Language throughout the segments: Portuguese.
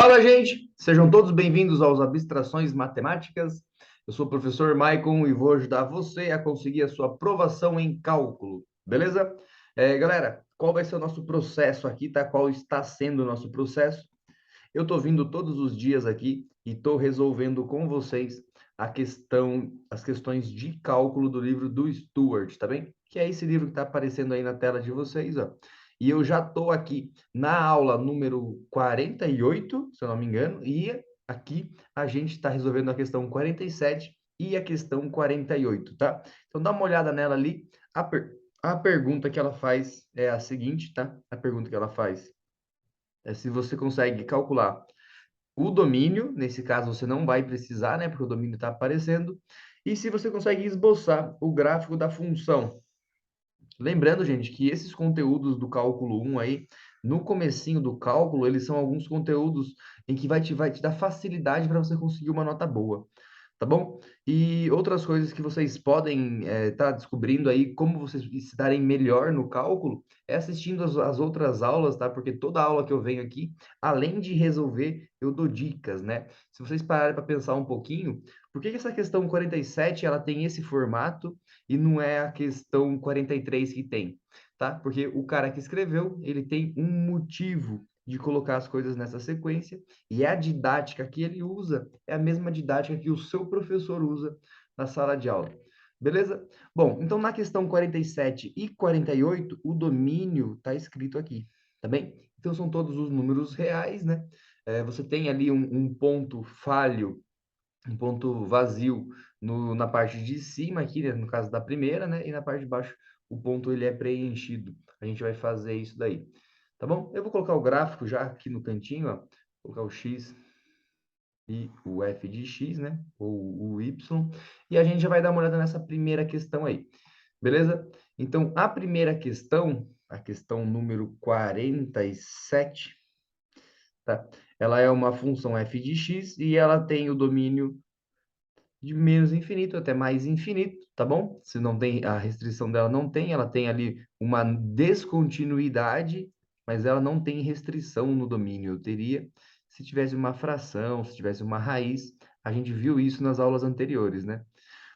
Fala, gente! Sejam todos bem-vindos aos Abstrações Matemáticas. Eu sou o professor Maicon e vou ajudar você a conseguir a sua aprovação em cálculo, beleza? Galera, qual vai ser o nosso processo aqui, tá? Qual está sendo o nosso processo? Eu estou vindo todos os dias aqui e estou resolvendo com vocês as questões de cálculo do livro do Stewart, tá bem? Que é esse livro que está aparecendo aí na tela de vocês, ó. E eu já estou aqui na aula número 48, se eu não me engano, e aqui a gente está resolvendo a questão 47 e a questão 48, tá? Então dá uma olhada nela ali. A pergunta que ela faz é a seguinte, tá? A pergunta que ela faz é se você consegue calcular o domínio, nesse caso você não vai precisar, né, porque o domínio está aparecendo, e se você consegue esboçar o gráfico da função. Lembrando, gente, que esses conteúdos do cálculo um aí, no comecinho do cálculo, eles são alguns conteúdos em que vai te dar facilidade para você conseguir uma nota boa, tá bom? E outras coisas que vocês podem estar descobrindo aí, como vocês se darem melhor no cálculo, é assistindo as outras aulas, tá? Porque toda aula que eu venho aqui, além de resolver, eu dou dicas, né? Se vocês pararem para pensar um pouquinho, por que que essa questão 47 ela tem esse formato e não é a questão 43 que tem, tá? Porque o cara que escreveu, ele tem um motivo de colocar as coisas nessa sequência, e a didática que ele usa é a mesma didática que o seu professor usa na sala de aula. Beleza? Bom, então na questão 47 e 48, o domínio está escrito aqui, tá bem? Então são todos os números reais, né? Você tem ali um ponto falho, um ponto vazio na parte de cima aqui, né? No caso da primeira, né? E na parte de baixo o ponto ele é preenchido. A gente vai fazer isso daí, tá bom? Eu vou colocar o gráfico já aqui no cantinho, ó. Vou colocar o x e o f de x, né? Ou o y. E a gente já vai dar uma olhada nessa primeira questão aí, beleza? Então, a primeira questão, a questão número 47, tá? Ela é uma função f de x e ela tem o domínio de menos infinito até mais infinito, tá bom? Se não tem, a restrição dela não tem, ela tem ali uma descontinuidade, mas ela não tem restrição no domínio. Eu teria se tivesse uma fração, se tivesse uma raiz, a gente viu isso nas aulas anteriores, né?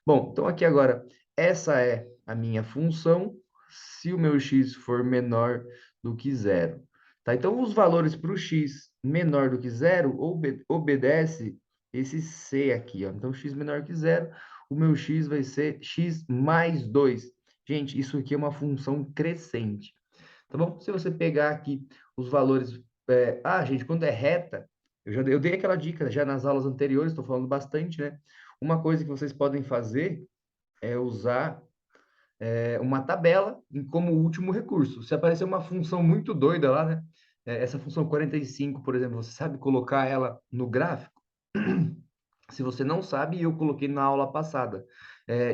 Bom, então aqui agora, essa é a minha função, se o meu x for menor do que zero. Tá? Então, os valores para o x menor do que zero obedece esse c aqui. Ó. Então, x menor que zero, o meu x vai ser x mais 2. Gente, isso aqui é uma função crescente. Tá bom? Se você pegar aqui os valores... gente, quando é reta, eu dei aquela dica já nas aulas anteriores, estou falando bastante, né? Uma coisa que vocês podem fazer é usar uma tabela como último recurso. Se aparecer uma função muito doida lá, né? Essa função 45, por exemplo, você sabe colocar ela no gráfico? Se você não sabe, eu coloquei na aula passada.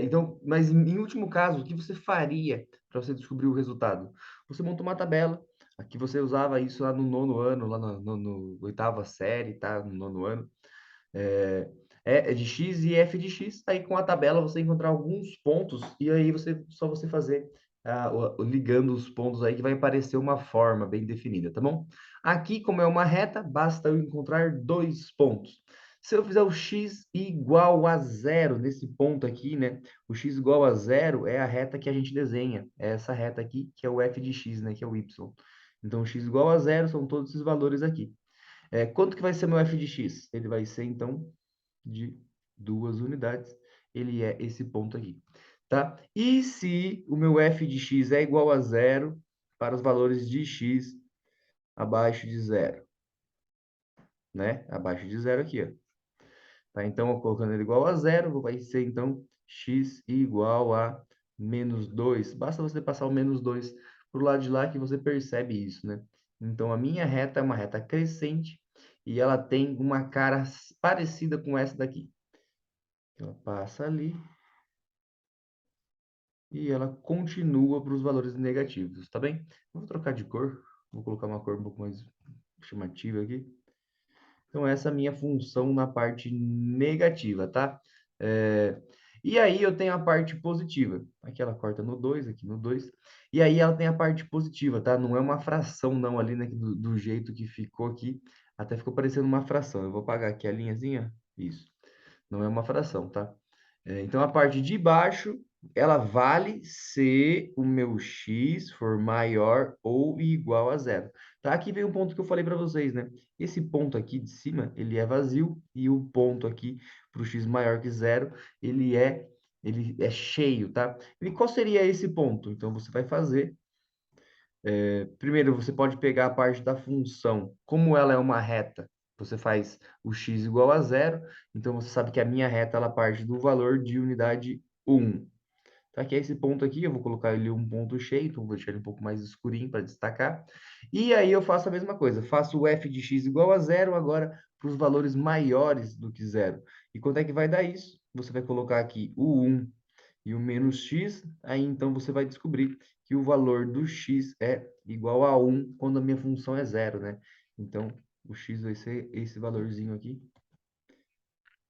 Então, mas em último caso, o que você faria para você descobrir o resultado? Você monta uma tabela. Aqui você usava isso lá no nono ano, lá no oitava série, tá? No nono ano é, é de x e f de x. Aí com a tabela você encontrar alguns pontos e aí só você fazer ligando os pontos aí que vai aparecer uma forma bem definida, tá bom? Aqui, como é uma reta, basta eu encontrar dois pontos. Se eu fizer o x igual a zero nesse ponto aqui, né? O x igual a zero é a reta que a gente desenha. É essa reta aqui, que é o f de x, né? Que é o y. Então, x igual a zero são todos esses valores aqui. Quanto que vai ser meu f de x? Ele vai ser, então, de 2 unidades. Ele é esse ponto aqui, tá? E se o meu f de x é igual a zero para os valores de x abaixo de zero, né? Abaixo de zero aqui, ó. Tá? Então, eu colocando ele igual a zero, vai ser, então, x igual a menos 2. Basta você passar o menos 2 para o lado de lá que você percebe isso, né? Então, a minha reta é uma reta crescente e ela tem uma cara parecida com essa daqui. Ela passa ali e ela continua para os valores negativos, tá bem? Eu vou trocar de cor, vou colocar uma cor um pouco mais chamativa aqui. Então, essa é a minha função na parte negativa, tá? É, E aí eu tenho a parte positiva. Aqui ela corta no 2, aqui no 2. E aí ela tem a parte positiva, tá? Não é uma fração não ali, né? Do jeito que ficou aqui. Até ficou parecendo uma fração. Eu vou apagar aqui a linhazinha. Isso. Não é uma fração, tá? Então, a parte de baixo, ela vale se o meu x for maior ou igual a zero. Tá? Aqui vem um ponto que eu falei para vocês, né? Esse ponto aqui de cima, ele é vazio, e o ponto aqui para o x maior que zero, ele é cheio, tá? E qual seria esse ponto? Então, você vai fazer... primeiro, você pode pegar a parte da função. Como ela é uma reta, você faz o x igual a zero. Então, você sabe que a minha reta, ela parte do valor de unidade 1. Tá? Que é esse ponto aqui, eu vou colocar ele um ponto cheio, então vou deixar ele um pouco mais escurinho para destacar. E aí eu faço a mesma coisa, faço o f de x igual a zero agora para os valores maiores do que zero. E quanto é que vai dar isso? Você vai colocar aqui o 1 e o menos x, aí então você vai descobrir que o valor do x é igual a 1 quando a minha função é zero, né? Então, o x vai ser esse valorzinho aqui.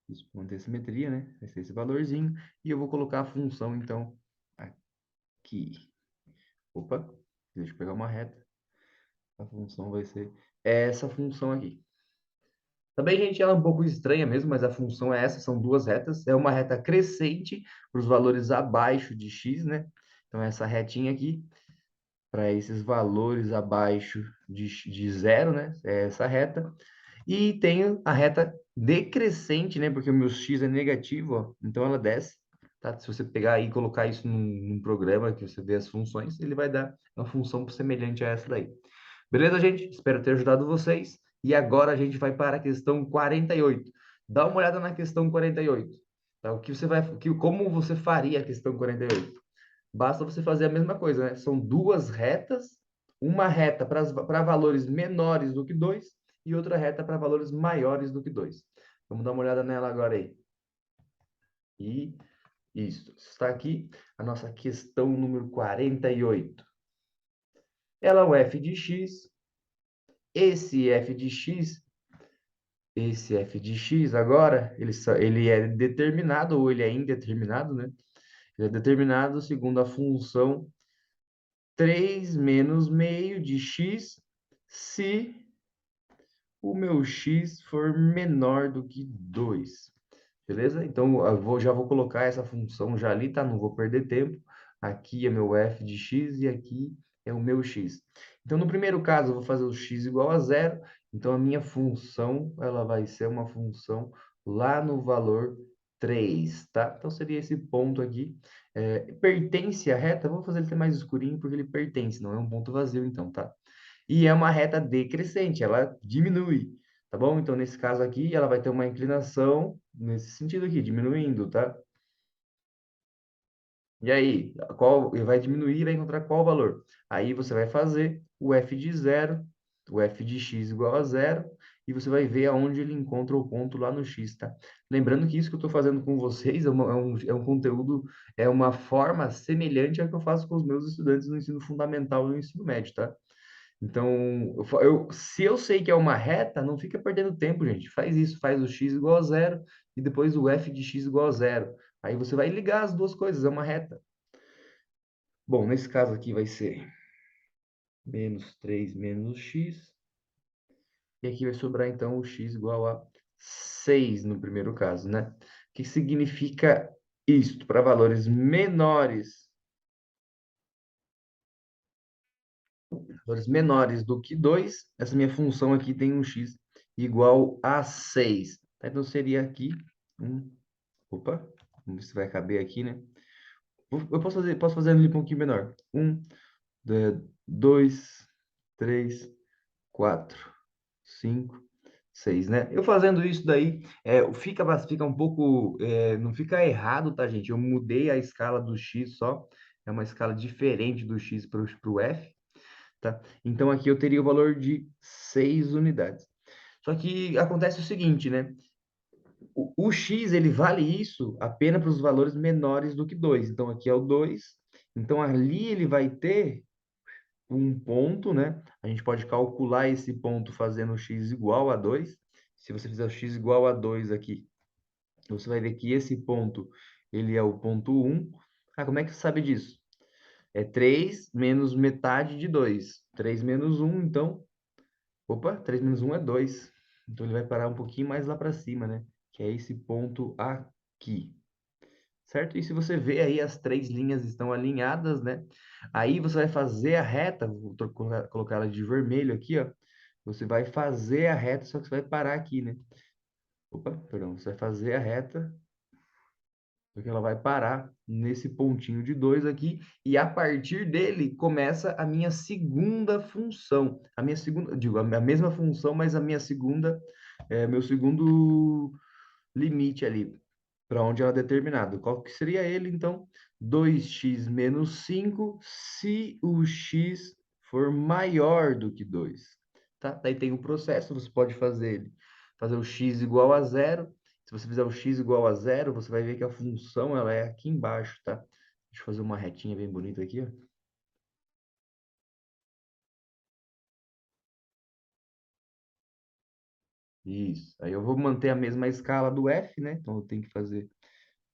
Isso, manter a simetria, né? Vai ser esse valorzinho. E eu vou colocar a função, então, aqui. Opa, deixa eu pegar uma reta. A função vai ser essa função aqui. Também, gente, ela é um pouco estranha mesmo, mas a função é essa, são duas retas. É uma reta crescente para os valores abaixo de x, né? Então, essa retinha aqui, para esses valores abaixo de zero, né? É essa reta. E tenho a reta decrescente, né? Porque o meu x é negativo, ó, então ela desce. Tá? Se você pegar aí e colocar isso num programa que você vê as funções, ele vai dar uma função semelhante a essa daí. Beleza, gente? Espero ter ajudado vocês. E agora a gente vai para a questão 48. Dá uma olhada na questão 48. Tá? O que você vai, como você faria a questão 48? Basta você fazer a mesma coisa, né? São duas retas, uma reta para valores menores do que 2 e outra reta para valores maiores do que 2. Vamos dar uma olhada nela agora aí. E isso, está aqui a nossa questão número 48. Ela é o f de x. Esse f de x agora, ele é determinado ou ele é indeterminado, né? Ele é determinado segundo a função 3 menos meio de x se o meu x for menor do que 2. Beleza? Então, já vou colocar essa função já ali, tá? Não vou perder tempo. Aqui é meu f de x e aqui é o meu x. Então, no primeiro caso, eu vou fazer o x igual a zero. Então, a minha função, ela vai ser uma função lá no valor 3, tá? Então, seria esse ponto aqui. Pertence à reta, vou fazer ele ter mais escurinho, porque ele pertence, não é um ponto vazio, então, tá? E é uma reta decrescente, ela diminui, tá bom? Então, nesse caso aqui, ela vai ter uma inclinação nesse sentido aqui, diminuindo, tá? E aí, qual vai diminuir e vai encontrar qual valor? Aí você vai fazer o f de zero, o f de x igual a zero, e você vai ver aonde ele encontra o ponto lá no x, tá? Lembrando que isso que eu estou fazendo com vocês é um conteúdo, é uma forma semelhante ao que eu faço com os meus estudantes no ensino fundamental e no ensino médio, tá? Então, se eu sei que é uma reta, não fica perdendo tempo, gente. Faz isso, faz o x igual a zero e depois o f de x igual a zero. Aí você vai ligar as duas coisas, é uma reta. Bom, nesse caso aqui vai ser menos 3 menos x. E aqui vai sobrar, então, o x igual a 6 no primeiro caso, né? O que significa isto? Para valores menores do que 2, essa minha função aqui tem um x igual a 6. Então, seria aqui um... Opa, vamos ver se vai caber aqui, né? Eu posso fazer ele um pouquinho menor. 2, 3, 4, 5, 6, né? Eu fazendo isso daí, fica um pouco... não fica errado, tá, gente? Eu mudei a escala do x só. É uma escala diferente do x para o f. Tá? Então, aqui eu teria o valor de 6 unidades. Só que acontece o seguinte, né? O x, ele vale isso apenas para os valores menores do que 2. Então, aqui é o 2. Então, ali ele vai ter um ponto, né? A gente pode calcular esse ponto fazendo o x igual a 2. Se você fizer o x igual a 2 aqui, você vai ver que esse ponto, ele é o ponto 1. Ah, como é que você sabe disso? É 3 menos metade de 2. 3 menos 1, então... Opa, 3 menos 1 é 2. Então, ele vai parar um pouquinho mais lá para cima, né? Que é esse ponto aqui. Certo? E se você vê aí, as três linhas estão alinhadas, né? Aí você vai fazer a reta, vou colocar ela de vermelho aqui, ó. Você vai fazer a reta, só que você vai parar aqui, né? Opa, perdão, você vai fazer a reta, porque ela vai parar nesse pontinho de 2 aqui, e a partir dele começa a minha segunda função. A minha segunda, digo, a mesma função, mas a minha segunda, meu segundo limite ali, para onde ela é determinado. Qual que seria ele, então? 2x menos 5, se o x for maior do que 2. Tá? Daí tem o processo, você pode fazer ele. Fazer o x igual a zero. Se você fizer o x igual a zero, você vai ver que a função ela é aqui embaixo, tá? Deixa eu fazer uma retinha bem bonita aqui, ó. Isso. Aí eu vou manter a mesma escala do f, né? Então eu tenho que fazer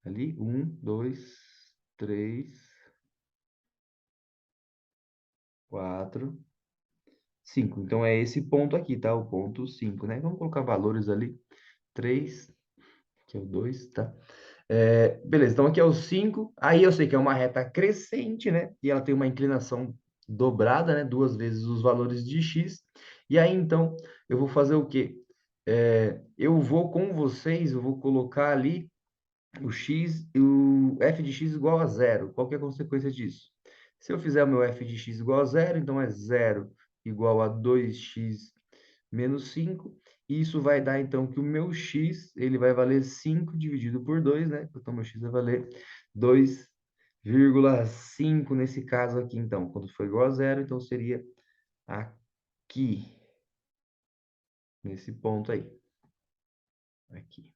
ali 1, 2, 3, 4, 5. Então, é esse ponto aqui, tá? O ponto 5, né? Vamos colocar valores ali. 3, que é o 2, tá? Beleza, então aqui é o 5. Aí eu sei que é uma reta crescente, né? E ela tem uma inclinação dobrada, né? Duas vezes os valores de x. E aí, então, eu vou fazer o quê? Eu vou com vocês, eu vou colocar ali o x, o f de x igual a zero. Qual que é a consequência disso? Se eu fizer o meu f de x igual a zero, então é zero igual a 2x menos 5. E isso vai dar, então, que o meu x, ele vai valer 5 dividido por 2, né? Então, meu x vai valer 2,5 nesse caso aqui, então. Quando for igual a zero, então seria aqui, nesse ponto aí. Aqui.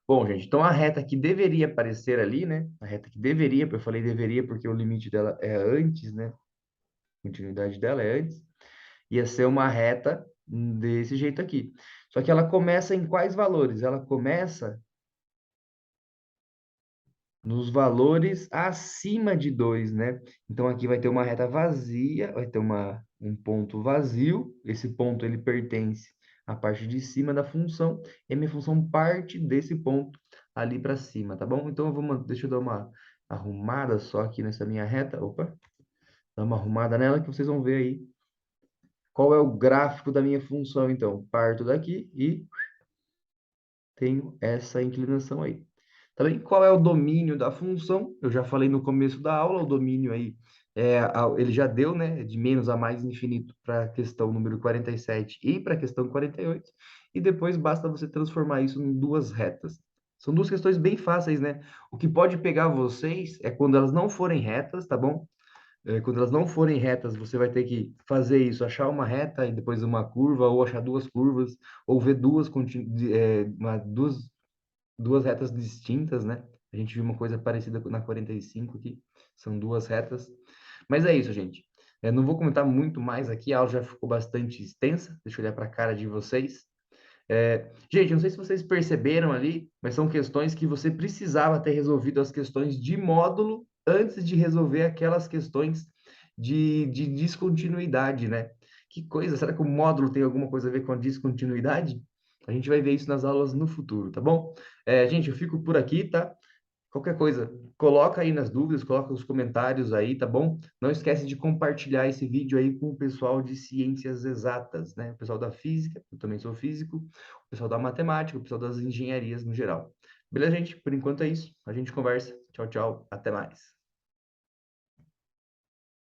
Bom, gente, então a reta que deveria aparecer ali, né? A reta que deveria, eu falei deveria porque o limite dela é antes, né? A continuidade dela é antes. Ia ser uma reta desse jeito aqui. Só que ela começa em quais valores? Ela começa nos valores acima de 2, né? Então aqui vai ter uma reta vazia, vai ter um ponto vazio. Esse ponto ele pertence à parte de cima da função, e a minha função parte desse ponto ali para cima, tá bom? Então deixa eu dar uma arrumada só aqui nessa minha reta. Opa, dar uma arrumada nela que vocês vão ver aí qual é o gráfico da minha função. Então, parto daqui e tenho essa inclinação aí. Tá bem? Qual é o domínio da função? Eu já falei no começo da aula, o domínio aí, ele já deu, né, de menos a mais infinito para a questão número 47 e para a questão 48, e depois basta você transformar isso em duas retas. São duas questões bem fáceis, né? O que pode pegar vocês é quando elas não forem retas, tá bom? Quando elas não forem retas, você vai ter que fazer isso, achar uma reta e depois uma curva, ou achar duas curvas, ou ver duas retas distintas, né? A gente viu uma coisa parecida na 45 aqui, são duas retas. Mas é isso, gente. Não vou comentar muito mais aqui, a aula já ficou bastante extensa. Deixa eu olhar para a cara de vocês. Gente, não sei se vocês perceberam ali, mas são questões que você precisava ter resolvido as questões de módulo antes de resolver aquelas questões de descontinuidade, né? Que coisa, será que o módulo tem alguma coisa a ver com a descontinuidade? A gente vai ver isso nas aulas no futuro, tá bom? Gente, eu fico por aqui, tá? Qualquer coisa, coloca aí nas dúvidas, coloca os comentários aí, tá bom? Não esquece de compartilhar esse vídeo aí com o pessoal de ciências exatas, né? O pessoal da física, eu também sou físico, o pessoal da matemática, o pessoal das engenharias no geral. Beleza, gente? Por enquanto é isso. A gente conversa. Tchau, tchau. Até mais.